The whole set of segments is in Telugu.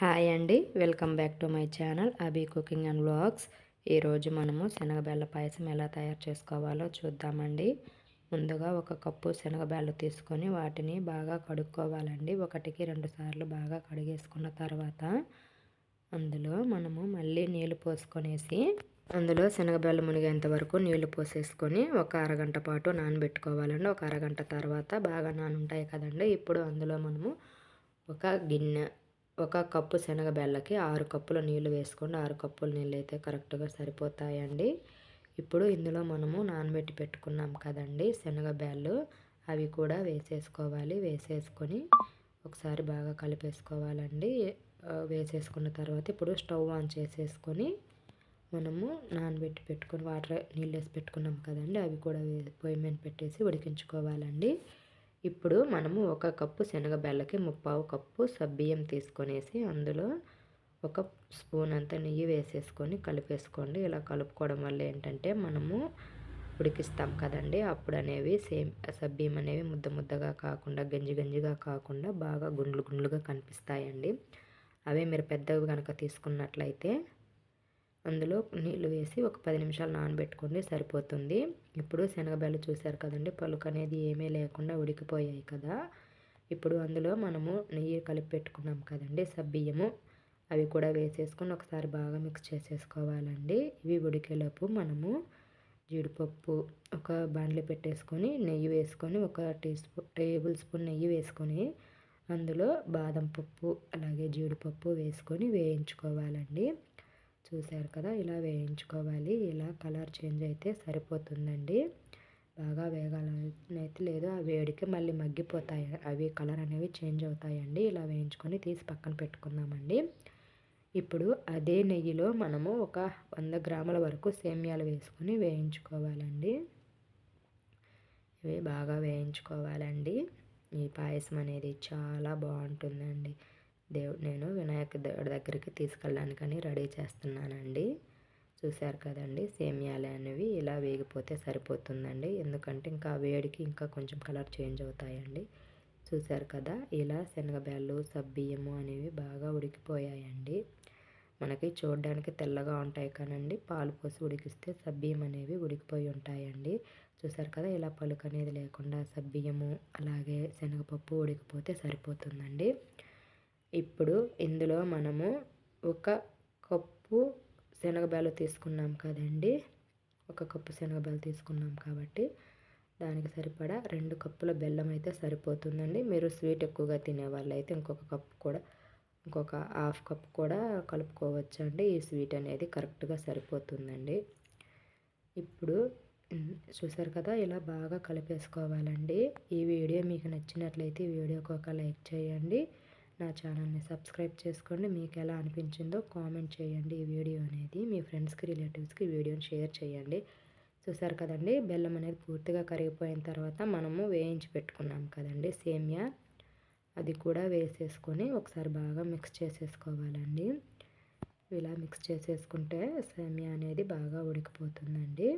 హాయ్ అండి, welcome back to my channel Abhi cooking and vlogs. ఈరోజు మనము శనగబెల్ల పాయసం ఎలా తయారు చేసుకోవాలో చూద్దామండి. ముందుగా ఒక కప్పు శనగబెల్లు తీసుకొని వాటిని బాగా కడుక్కోవాలండి. 1-2 సార్లు బాగా కడిగేసుకున్న తర్వాత అందులో మనము మళ్ళీ నీళ్లు పోసుకొనేసి అందులో శనగబెల్లు మునిగేంత వరకు నీళ్లు పోసేసుకొని ఒక అరగంట పాటు నానబెట్టుకోవాలండి. ఒక అరగంట తర్వాత బాగా నానుంటాయి కదండి. ఇప్పుడు అందులో మనము ఒక కప్పు శనగబెల్లకి 6 కప్పుల నీళ్లు వేసుకోండి. 6 కప్పుల నీళ్ళు అయితే కరెక్ట్గా సరిపోతాయండి. ఇప్పుడు ఇందులో మనము నానబెట్టి పెట్టుకున్నాం కదండి శనగబెల్లు, అవి కూడా వేసేసుకోవాలి. వేసేసుకొని ఒకసారి బాగా కలిపేసుకోవాలండి. వేసేసుకున్న తర్వాత ఇప్పుడు స్టవ్ ఆన్ చేసేసుకొని మనము నానబెట్టి పెట్టుకొని నీళ్ళు వేసి పెట్టుకున్నాం కదండి, అవి కూడా పొయ్యి మీద పెట్టేసి ఉడికించుకోవాలండి. ఇప్పుడు మనము 1 కప్పు శనగబెల్లకి 3/4 కప్పు సబ్బియ్యం తీసుకొనేసి అందులో 1 స్పూన్ అంత నెయ్యి వేసేసుకొని కలిపేసుకోండి. ఇలా కలుపుకోవడం వల్ల ఏంటంటే మనము ఉడికిస్తాం కదండి, అప్పుడు అనేవి సబ్బియ్యం అనేవి ముద్దగా కాకుండా గంజిగా కాకుండా బాగా గుండ్లుగా కనిపిస్తాయండి. అవే మీరు పెద్దవి కనుక తీసుకున్నట్లయితే అందులో నీళ్ళు వేసి ఒక 10 నిమిషాలు నానబెట్టుకోండి, సరిపోతుంది. ఇప్పుడు శనగబెల్లు చూశారు కదండి, పలుకు అనేది ఏమీ లేకుండా ఉడికిపోయాయి కదా. ఇప్పుడు అందులో మనము నెయ్యి కలిపి పెట్టుకున్నాం కదండి సబ్బియ్యము, అవి కూడా వేసేసుకొని ఒకసారి బాగా మిక్స్ చేసేసుకోవాలండి. ఇవి ఉడికేలోపు మనము జీడిపప్పు ఒక బాండ్లీ పెట్టేసుకొని నెయ్యి వేసుకొని 1 టేబుల్ స్పూన్ నెయ్యి వేసుకొని అందులో బాదం పప్పు అలాగే జీడిపప్పు వేసుకొని వేయించుకోవాలండి. చూశారు కదా, ఇలా వేయించుకోవాలి. ఇలా కలర్ చేంజ్ అయితే సరిపోతుందండి. బాగా వేగాలనైతే లేదు, ఆ వేడికి మళ్ళీ మగ్గిపోతాయి, అవి కలర్ అనేవి చేంజ్ అవుతాయండి. ఇలా వేయించుకొని తీసి పక్కన పెట్టుకుందామండి. ఇప్పుడు అదే నెయ్యిలో మనము ఒక 100 గ్రాముల వరకు సేమ్యాలు వేసుకొని వేయించుకోవాలండి. ఇవి బాగా వేయించుకోవాలండి. ఈ పాయసం అనేది చాలా బాగుంటుందండి. నేను వినాయక దేవుడి దగ్గరికి తీసుకెళ్ళడానికని రెడీ చేస్తున్నానండి. చూశారు కదండి, సేమ్యాలు అనేవి ఇలా వేగిపోతే సరిపోతుందండి. ఎందుకంటే ఇంకా వేడికి ఇంకా కొంచెం కలర్ చేంజ్ అవుతాయండి. చూశారు కదా, ఇలా శనగబెల్లు సబ్బియ్యము అనేవి బాగా ఉడికిపోయాయండి. మనకి చూడడానికి తెల్లగా ఉంటాయి కానండి, పాలు పోసి ఉడికిస్తే సబ్బియ్యం అనేవి ఉడికిపోయి ఉంటాయండి. చూశారు కదా, ఇలా పలుకు అనేది లేకుండా సబ్బియ్యము అలాగే శనగపప్పు ఉడికిపోతే సరిపోతుందండి. ఇప్పుడు ఇందులో మనము 1 కప్పు శనగబెల్లు తీసుకున్నాం కదండి, 1 కప్పు శనగబెల్లు తీసుకున్నాం కాబట్టి దానికి సరిపడా 2 కప్పుల బెల్లం అయితే సరిపోతుందండి. మీరు స్వీట్ ఎక్కువగా తినే వాళ్ళు అయితే ఇంకొక హాఫ్ కప్ కూడా కలుపుకోవచ్చండి. ఈ స్వీట్ అనేది కరెక్ట్గా సరిపోతుందండి. ఇప్పుడు చూసారు కదా, ఇలా బాగా కలిపేసుకోవాలండి. ఈ వీడియో మీకు నచ్చినట్లయితే ఈ వీడియోకి ఒక లైక్ చేయండి. నా ఛానల్ని సబ్స్క్రైబ్ చేసుకోండి. మీకు ఎలా అనిపించిందో కామెంట్ చేయండి. ఈ వీడియో అనేది మీ ఫ్రెండ్స్కి రిలేటివ్స్కి వీడియోని షేర్ చేయండి. చూసారు కదండి, బెల్లం అనేది పూర్తిగా కరిగిపోయిన తర్వాత మనము వేయించి పెట్టుకున్నాం కదండి సేమియా, అది కూడా వేసేసుకొని ఒకసారి బాగా మిక్స్ చేసేసుకోవాలండి. ఇలా మిక్స్ చేసేసుకుంటే సేమియా అనేది బాగా ఉడికిపోతుందండి.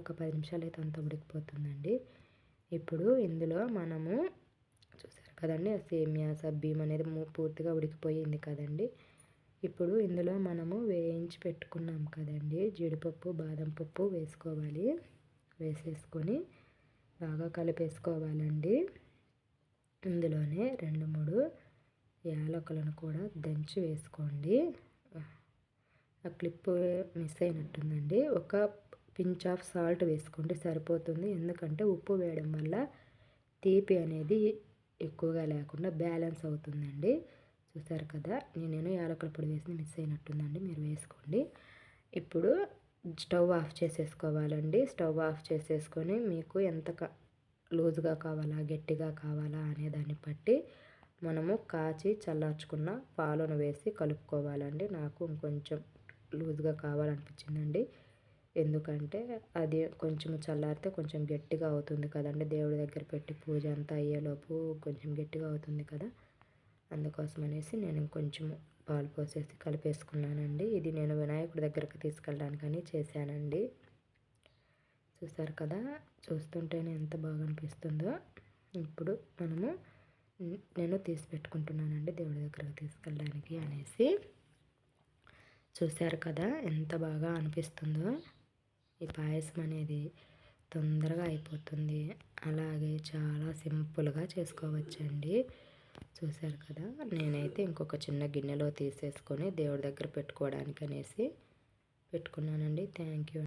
ఒక 10 నిమిషాలు అయితే అంతా ఉడికిపోతుందండి. ఇప్పుడు ఇందులో మనము చూసారు కదండి, సేమియా సబ్బియ్యం అనేది పూర్తిగా ఉడికిపోయింది కదండి. ఇప్పుడు ఇందులో మనము వేయించి పెట్టుకున్నాం కదండి జీడిపప్పు బాదం పప్పు వేసుకోవాలి. వేసేసుకొని బాగా కలిపేసుకోవాలండి. ఇందులోనే 2-3 యాలకులను కూడా దంచి వేసుకోండి. ఆ క్లిప్ మిస్ అయినట్టుందండి. ఒక పించ్ ఆఫ్ సాల్ట్ వేసుకోండి, సరిపోతుంది. ఎందుకంటే ఉప్పు వేయడం వల్ల తీపి అనేది ఎక్కువగా లేకుండా బ్యాలెన్స్ అవుతుందండి. చూసారు కదా, నేను యాలకుల పొడి వేసి మిస్ అయినట్టుందండి, మీరు వేసుకోండి. ఇప్పుడు స్టవ్ ఆఫ్ చేసేసుకోవాలండి. స్టవ్ ఆఫ్ చేసేసుకొని మీకు ఎంత లూజ్గా కావాలా గట్టిగా కావాలా అనే దాన్ని బట్టి మనము కాచి చల్లార్చుకున్న పాలను వేసి కలుపుకోవాలండి. నాకు ఇంకొంచెం లూజ్గా కావాలనిపించిందండి, ఎందుకంటే అది కొంచెం చల్లారితే కొంచెం గట్టిగా అవుతుంది కదండి. దేవుడి దగ్గర పెట్టి పూజ అంతా అయ్యేలోపు కొంచెం గట్టిగా అవుతుంది కదా, అందుకోసం అనేసి నేను ఇంకొంచెం పాలు పోసేసి కలిపేసుకున్నానండి. ఇది నేను వినాయకుడి దగ్గరికి తీసుకెళ్ళడానికని చేశానండి. చూసారు కదా, చూస్తుంటేనే ఎంత బాగా అనిపిస్తుందో. ఇప్పుడు మనము నేను తీసి పెట్టుకుంటున్నానండి దేవుడి దగ్గరకు తీసుకెళ్ళడానికి అనేసి. చూశారు కదా ఎంత బాగా అనిపిస్తుందో. ఈ పాయసం అనేది తొందరగా అయిపోతుంది, అలాగే చాలా సింపుల్గా చేసుకోవచ్చండి. చూశారు కదా, నేనైతే ఇంకొక చిన్న గిన్నెలో తీసేసుకొని దేవుడి దగ్గర పెట్టుకోవడానికి అనేసి పెట్టుకున్నానండి. Thank you.